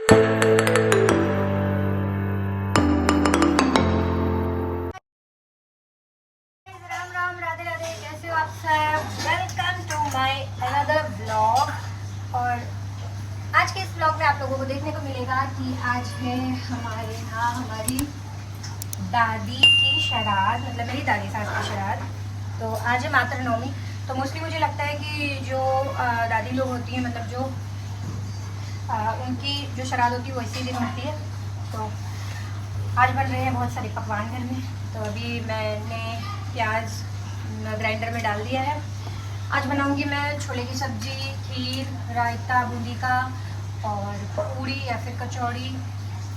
राम राम, राधे राधे। कैसे हो आप सब? Welcome to my another vlog. और आज के इस व्लॉग में आप लोगों को देखने को मिलेगा कि आज है हमारे यहाँ हमारी दादी की श्राद्ध, मतलब मेरी दादी सास की श्राद्ध। तो आज है मातृ नवमी। तो मोस्टली मुझे लगता है कि जो दादी लोग होती हैं, मतलब जो उनकी जो श्राद्ध होती है वो इसी दिन होती है। तो आज बन रहे हैं बहुत सारे पकवान घर में। तो अभी मैंने प्याज ग्राइंडर में डाल दिया है। आज बनाऊंगी मैं छोले की सब्जी, खीर, रायता बूंदी का, और पूड़ी या फिर कचौड़ी,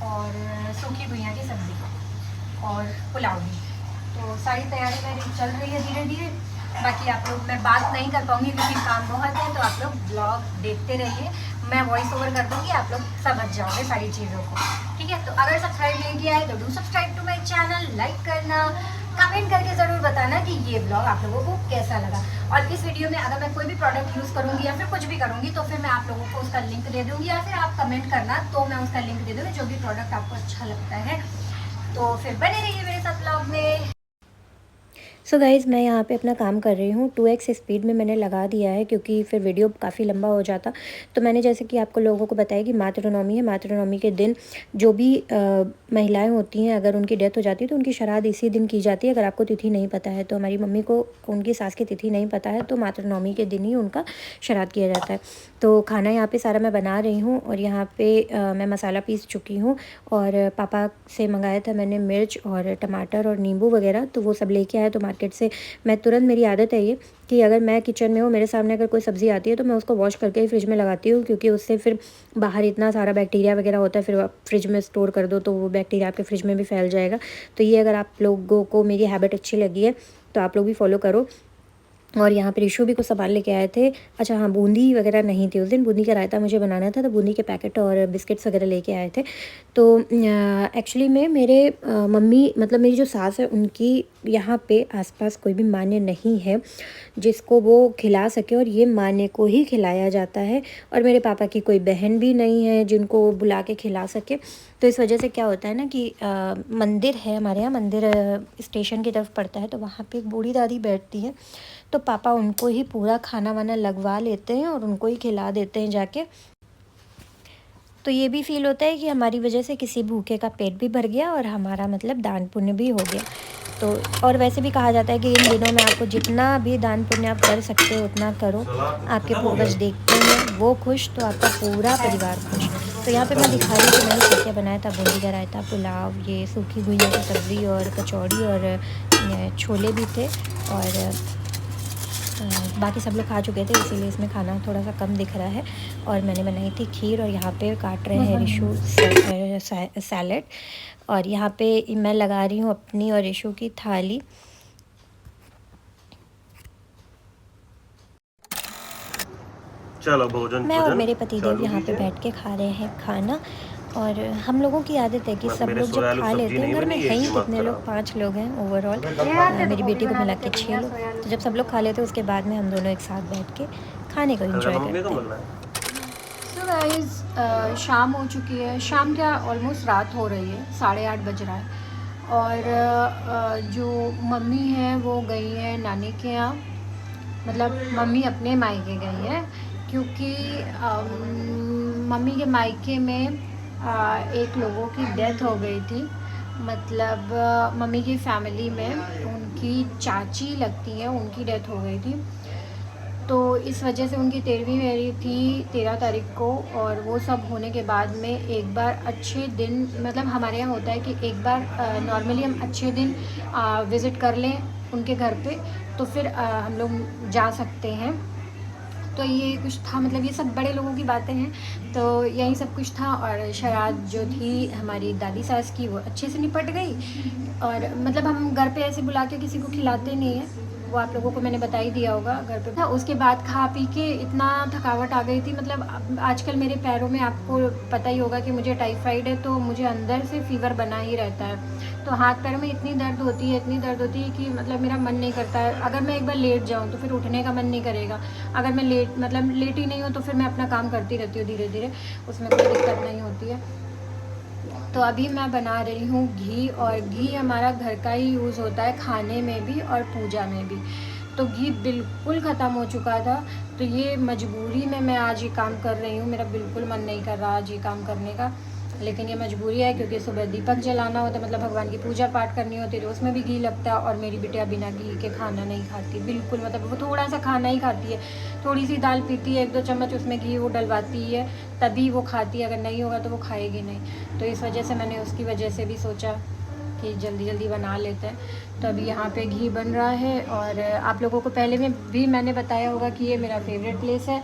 और सूखी भुइयाँ की सब्जी और पुलाव भी। तो सारी तैयारी मेरी चल रही है धीरे धीरे। बाकी आप लोग, मैं बात नहीं कर पाऊंगी क्योंकि काम बहुत है, तो आप लोग ब्लॉग देखते रहिए। मैं वॉइस ओवर कर दूंगी, आप लोग समझ जाओगे सारी चीज़ों को, ठीक है। तो अगर सब्सक्राइब नहीं किया है तो do subscribe to my channel, like करना, कमेंट करके ज़रूर बताना कि ये ब्लॉग आप लोगों को कैसा लगा। और इस वीडियो में अगर मैं कोई भी प्रोडक्ट यूज़ करूँगी या फिर कुछ भी करूँगी तो फिर मैं आप लोगों को उसका लिंक दे दूँगी, या फिर आप कमेंट करना तो मैं उसका लिंक दे दूँगी, जो भी प्रोडक्ट आपको अच्छा लगता है। तो फिर बने रहिए मेरे साथ ब्लॉग में। सो गाइज़, मैं यहाँ पे अपना काम कर रही हूँ। 2x स्पीड में मैंने लगा दिया है क्योंकि फिर वीडियो काफ़ी लंबा हो जाता। तो मैंने जैसे कि आपको लोगों को बताया कि मातृनवमी है। मातृनवमी के दिन जो भी महिलाएं होती हैं, अगर उनकी डेथ हो जाती है तो उनकी श्राद्ध इसी दिन की जाती है। अगर आपको तिथि नहीं पता है तो हमारी मम्मी को उनकी सास की तिथि नहीं पता है, तो मातृनवमी के दिन ही उनका श्राद्ध किया जाता है। तो खाना यहाँ पर सारा मैं बना रही हूँ, और यहाँ पर मैं मसाला पीस चुकी हूँ। और पापा से मंगाया था मैंने मिर्च और टमाटर और नींबू वगैरह, तो वो सब लेके आया। तो मार्केट से मैं तुरंत, मेरी आदत है ये कि अगर मैं किचन में हूँ, मेरे सामने अगर कोई सब्ज़ी आती है तो मैं उसको वॉश करके ही फ्रिज में लगाती हूँ, क्योंकि उससे फिर बाहर इतना सारा बैक्टीरिया वगैरह होता है, फिर आप फ्रिज में स्टोर कर दो तो वो बैक्टीरिया आपके फ्रिज में भी फैल जाएगा। तो ये अगर आप लोगों को मेरी हैबिट अच्छी लगी है तो आप लोग भी फॉलो करो। और यहाँ पे ऋषु भी कुछ सामान लेके आए थे। अच्छा हाँ, बूंदी वगैरह नहीं थी उस दिन, बूंदी का रायता मुझे बनाना था, तो बूंदी के पैकेट और बिस्किट्स वगैरह लेके आए थे। तो एक्चुअली में मेरे मम्मी, मतलब मेरी जो सास है, उनकी यहाँ पे आसपास कोई भी मान्य नहीं है जिसको वो खिला सके, और ये मान्य को ही खिलाया जाता है। और मेरे पापा की कोई बहन भी नहीं है जिनको वो बुला के खिला सके। तो इस वजह से क्या होता है ना कि मंदिर है हमारे यहाँ, मंदिर स्टेशन की तरफ पड़ता है, तो वहाँ पे एक बूढ़ी दादी बैठती है। तो पापा उनको ही पूरा खाना वाना लगवा लेते हैं और उनको ही खिला देते हैं जाके। तो ये भी फील होता है कि हमारी वजह से किसी भूखे का पेट भी भर गया और हमारा मतलब दान पुण्य भी हो गया। तो और वैसे भी कहा जाता है कि इन दिनों में आपको जितना भी दान पुण्य आप कर सकते हो उतना करो। आपके पूर्वज देखते हैं वो खुश, तो आपका पूरा परिवार खुश। तो यहाँ पे मैं दिखा रही हूँ कि मैंने क्या क्या बनाया था। बूंदी का रायता, पुलाव, ये सूखी भुइयाँ की सब्ज़ी और कचौड़ी, और छोले भी थे। और बाकी सब लोग खा चुके थे, इसीलिए इसमें खाना थोड़ा सा कम दिख रहा है। और मैंने बनाई थी खीर, और यहाँ पे काट रहे हैं ऋषु सैलेड। और यहाँ पे मैं लगा रही हूँ अपनी और ऋषु की थाली। चलो भोजन मैं और मेरे पतिदेव यहाँ पे बैठ के खा रहे हैं खाना। और हम लोगों की आदत है कि सब लोग जब खा लेते हैं, घर में है ही कितने लोग, 5 लोग हैं ओवरऑल, मेरी बेटी को मिला के 6 लोग। तो जब सब लोग खा लेते हैं उसके बाद में हम दोनों एक साथ बैठ के खाने को एंजॉय करते हैं। सो गाइस, शाम हो चुकी है। शाम क्या, ऑलमोस्ट रात हो रही है, 8:30 बज रहा है। और जो मम्मी हैं वो गई हैं नानी के यहाँ, मतलब मम्मी अपने मायके गई हैं, क्योंकि मम्मी के मायके में एक लोगों की डेथ हो गई थी। मतलब मम्मी की फैमिली में उनकी चाची लगती हैं, उनकी डेथ हो गई थी। तो इस वजह से उनकी 13वीं मैरिज थी 13 तारीख को। और वो सब होने के बाद में एक बार अच्छे दिन, मतलब हमारे यहाँ होता है कि एक बार नॉर्मली हम अच्छे दिन विज़िट कर लें उनके घर पे, तो फिर हम लोग जा सकते हैं। तो ये कुछ था, मतलब ये सब बड़े लोगों की बातें हैं। तो यही सब कुछ था। और श्राद्ध जो थी हमारी दादी सास की, वो अच्छे से निपट गई। और मतलब हम घर पे ऐसे बुला के किसी को खिलाते नहीं हैं, वो आप लोगों को मैंने बता ही दिया होगा घर पे था। उसके बाद खा पी के इतना थकावट आ गई थी, मतलब आजकल मेरे पैरों में आपको पता ही होगा कि मुझे टाइफाइड है, तो मुझे अंदर से फीवर बना ही रहता है। तो हाथ पैरों में इतनी दर्द होती है, इतनी दर्द होती है कि मतलब मेरा मन नहीं करता है। अगर मैं एक बार लेट जाऊँ तो फिर उठने का मन नहीं करेगा। अगर मैं लेट ही नहीं हूँ तो फिर मैं अपना काम करती रहती हूँ धीरे धीरे, उसमें कोई दिक्कत नहीं होती है। तो अभी मैं बना रही हूँ घी, और घी हमारा घर का ही यूज़ होता है खाने में भी और पूजा में भी। तो घी बिल्कुल ख़त्म हो चुका था, तो ये मजबूरी में मैं आज ये काम कर रही हूँ। मेरा बिल्कुल मन नहीं कर रहा आज ये काम करने का, लेकिन ये मजबूरी है क्योंकि सुबह दीपक जलाना होता है, मतलब भगवान की पूजा पाठ करनी होती है, तो उसमें भी घी लगता है। और मेरी बिटिया बिना घी के खाना नहीं खाती बिल्कुल, मतलब वो थोड़ा सा खाना ही खाती है, थोड़ी सी दाल पीती है, 1-2 चम्मच उसमें घी वो डलवाती है तभी वो खाती है, अगर नहीं होगा तो वो खाएगी नहीं। तो इस वजह से मैंने उसकी वजह से भी सोचा कि जल्दी जल्दी बना लेते हैं। तो अभी यहाँ पे घी बन रहा है, और आप लोगों को पहले में भी मैंने बताया होगा कि ये मेरा फेवरेट प्लेस है।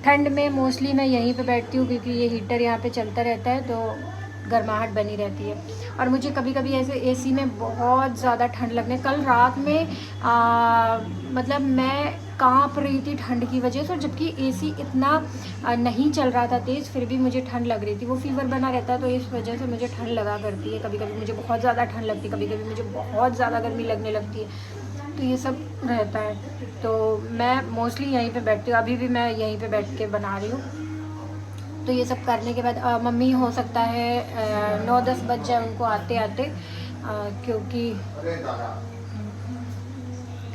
ठंड में मोस्टली मैं यहीं पे बैठती हूँ क्योंकि ये हीटर यहाँ पे चलता रहता है, तो गर्माहट बनी रहती है। और मुझे कभी कभी ऐसे एसी में बहुत ज़्यादा ठंड लगने, कल रात में मतलब मैं कांप रही थी ठंड की वजह से, और जबकि एसी इतना नहीं चल रहा था तेज़, फिर भी मुझे ठंड लग रही थी। वो फीवर बना रहता है तो इस वजह से मुझे ठंड लगा करती है। कभी कभी मुझे बहुत ज़्यादा ठंड लगती है, कभी कभी मुझे बहुत ज़्यादा गर्मी लगने लगती है, तो ये सब रहता है। तो मैं मोस्टली यहीं पे बैठती हूँ, अभी भी मैं यहीं पे बैठ के बना रही हूँ। तो ये सब करने के बाद मम्मी हो सकता है 9-10 बज जाए उनको आते आते, क्योंकि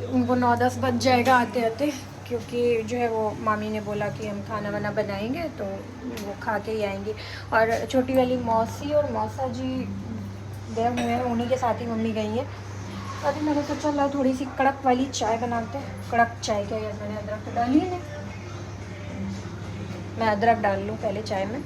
उनको 9-10 बज जाएगा आते आते, क्योंकि जो है वो मामी ने बोला कि हम खाना वाना बनाएंगे तो वो खा के ही आएंगे। और छोटी वाली मौसी और मौसा जी गए हुए हैं, उन्हीं के साथ ही मम्मी गई है। अभी मैंने सोचा ला थोड़ी सी कड़क वाली चाय बनाते हैं। कड़क चाय क्या यार, मैंने अदरक तो डाली है, मैं अदरक डाल लूँ पहले चाय में।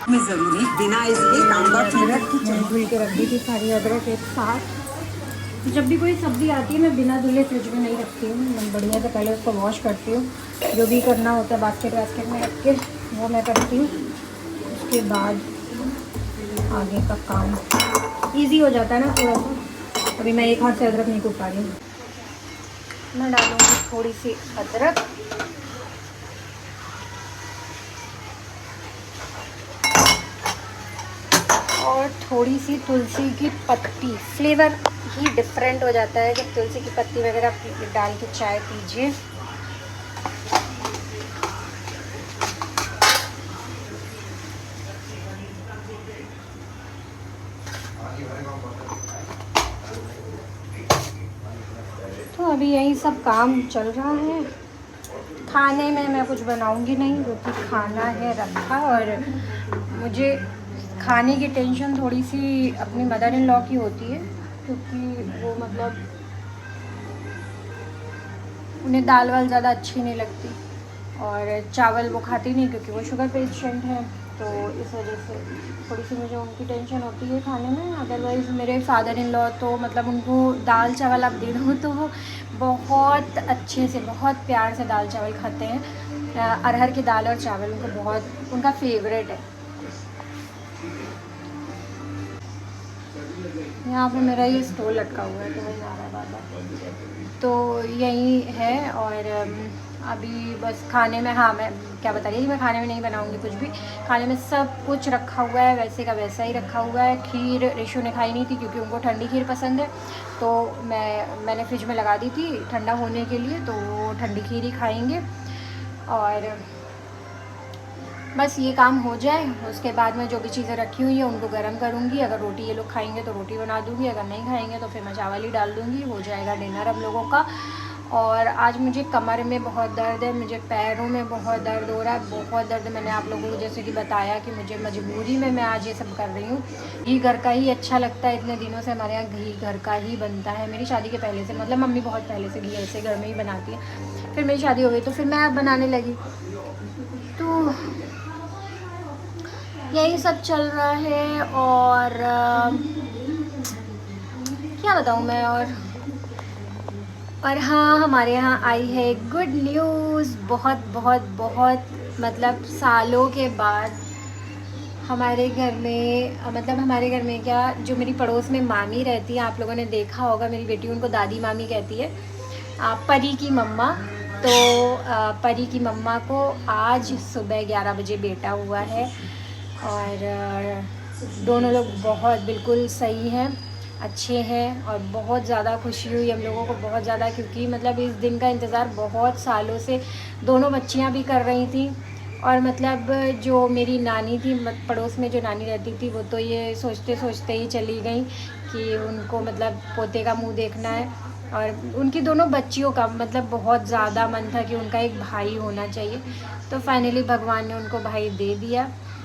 में जरूरी बिना इसके तांबा धुल के रख दी थी सारी अदरक एक साथ। जब भी कोई सब्ज़ी आती है मैं बिना धुले फ्रिज में नहीं रखती हूँ, मैं बढ़िया से पहले उसको वॉश करती हूँ, जो भी करना होता है बास्केट में रख के वो मैं करती हूँ। उसके बाद आगे का काम इजी हो जाता है ना थोड़ा सा। अभी मैं एक हाथ से अदरक नहीं कूट पा रही हूँ। मैं डालूँगी थोड़ी सी अदरक, और थोड़ी सी तुलसी की पत्ती। फ्लेवर ही डिफरेंट हो जाता है जब तुलसी की पत्ती वगैरह डाल के चाय पीजिए। तो अभी यही सब काम चल रहा है। खाने में मैं कुछ बनाऊंगी नहीं क्योंकि खाना है रखा, और मुझे खाने की टेंशन थोड़ी सी अपनी मदर इन लॉ की होती है, क्योंकि वो मतलब उन्हें दाल वाल ज़्यादा अच्छी नहीं लगती, और चावल वो खाती नहीं क्योंकि वो शुगर पेशेंट है। तो इस वजह से थोड़ी सी मुझे उनकी टेंशन होती है खाने में। अदरवाइज़ मेरे फादर इन लॉ तो मतलब उनको दाल चावल आप दे दो तो वो बहुत अच्छे से, बहुत प्यार से दाल चावल खाते हैं। अरहर की दाल और चावल उनको बहुत, उनका फेवरेट है। यहाँ पे मेरा ये स्टोल लटका हुआ है तो वही आ रहा है बाबा, तो यही है। और अभी बस खाने में, हाँ मैं क्या बता रही थी, मैं खाने में नहीं बनाऊंगी कुछ भी। खाने में सब कुछ रखा हुआ है, वैसे का वैसा ही रखा हुआ है। खीर रिशु ने खाई नहीं थी क्योंकि उनको ठंडी खीर पसंद है, तो मैंने फ्रिज में लगा दी थी ठंडा होने के लिए, तो वो ठंडी खीर ही खाएंगे। और बस ये काम हो जाए, उसके बाद में जो भी चीज़ें रखी हुई हैं उनको गर्म करूँगी। अगर रोटी ये लोग खाएंगे तो रोटी बना दूँगी, अगर नहीं खाएंगे तो फिर मैं चावल ही डाल दूँगी। हो जाएगा डिनर हम लोगों का। और आज मुझे कमर में बहुत दर्द है, मुझे पैरों में बहुत दर्द हो रहा है, बहुत दर्द। मैंने आप लोगों को जैसे कि बताया कि मुझे मजबूरी में मैं आज ये सब कर रही हूँ। घी घर का ही अच्छा लगता है, इतने दिनों से हमारे यहाँ घी घर का ही बनता है। मेरी शादी के पहले से, मतलब मम्मी बहुत पहले से घी ऐसे घर में ही बनाती है। फिर मेरी शादी हो गई तो फिर मैं अब बनाने लगी, तो यही सब चल रहा है। और क्या बताऊँ मैं। और हाँ, हमारे यहाँ आई है गुड न्यूज़। बहुत बहुत बहुत मतलब सालों के बाद हमारे घर में, मतलब हमारे घर में क्या, जो मेरी पड़ोस में मामी रहती है, आप लोगों ने देखा होगा, मेरी बेटी उनको दादी मामी कहती है, परी की मम्मा। तो परी की मम्मा को आज सुबह 11 बजे बेटा हुआ है और दोनों लोग बहुत बिल्कुल सही हैं, अच्छे हैं और बहुत ज़्यादा खुशी हुई हम लोगों को, बहुत ज़्यादा, क्योंकि मतलब इस दिन का इंतज़ार बहुत सालों से दोनों बच्चियां भी कर रही थी। और मतलब जो मेरी नानी थी, पड़ोस में जो नानी रहती थी, वो तो ये सोचते सोचते ही चली गई कि उनको मतलब पोते का मुंह देखना है। और उनकी दोनों बच्चियों का मतलब बहुत ज़्यादा मन था कि उनका एक भाई होना चाहिए। तो फाइनली भगवान ने उनको भाई दे दिया।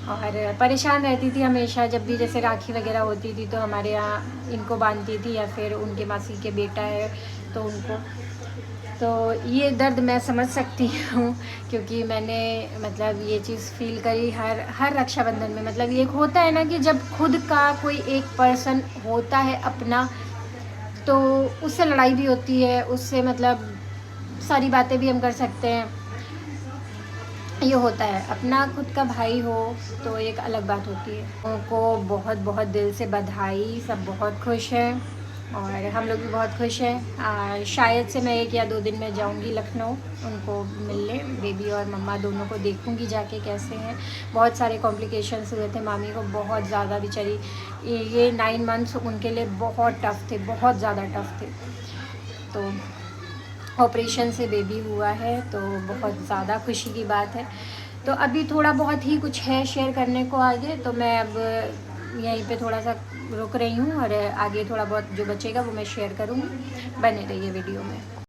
और परेशान रहती थी हमेशा, जब भी जैसे राखी वगैरह होती थी तो हमारे यहाँ इनको बांधती थी, या फिर उनके मासी के बेटा है तो उनको। तो ये दर्द मैं समझ सकती हूँ, क्योंकि मैंने मतलब ये चीज़ फ़ील करी हर रक्षाबंधन में। मतलब ये होता है ना कि जब खुद का कोई एक पर्सन होता है अपना, तो उससे लड़ाई भी होती है, उससे मतलब सारी बातें भी हम कर सकते हैं। ये होता है, अपना खुद का भाई हो तो एक अलग बात होती है। उनको बहुत बहुत दिल से बधाई, सब बहुत खुश हैं और हम लोग भी बहुत खुश हैं। शायद से मैं 1 या 2 दिन में जाऊंगी लखनऊ उनको मिलने, बेबी और मम्मा दोनों को देखूंगी जाके कैसे हैं। बहुत सारे कॉम्प्लिकेशंस हुए थे, मामी को बहुत ज़्यादा बेचारी, ये 9 मंथ्स उनके लिए बहुत टफ़ थे, बहुत ज़्यादा टफ़ थे। तो ऑपरेशन से बेबी हुआ है, तो बहुत ज़्यादा खुशी की बात है। तो अभी थोड़ा बहुत ही कुछ है शेयर करने को आगे, तो मैं अब यहीं पे थोड़ा सा रुक रही हूँ और आगे थोड़ा बहुत जो बचेगा वो मैं शेयर करूँगी। बने रहिए वीडियो में।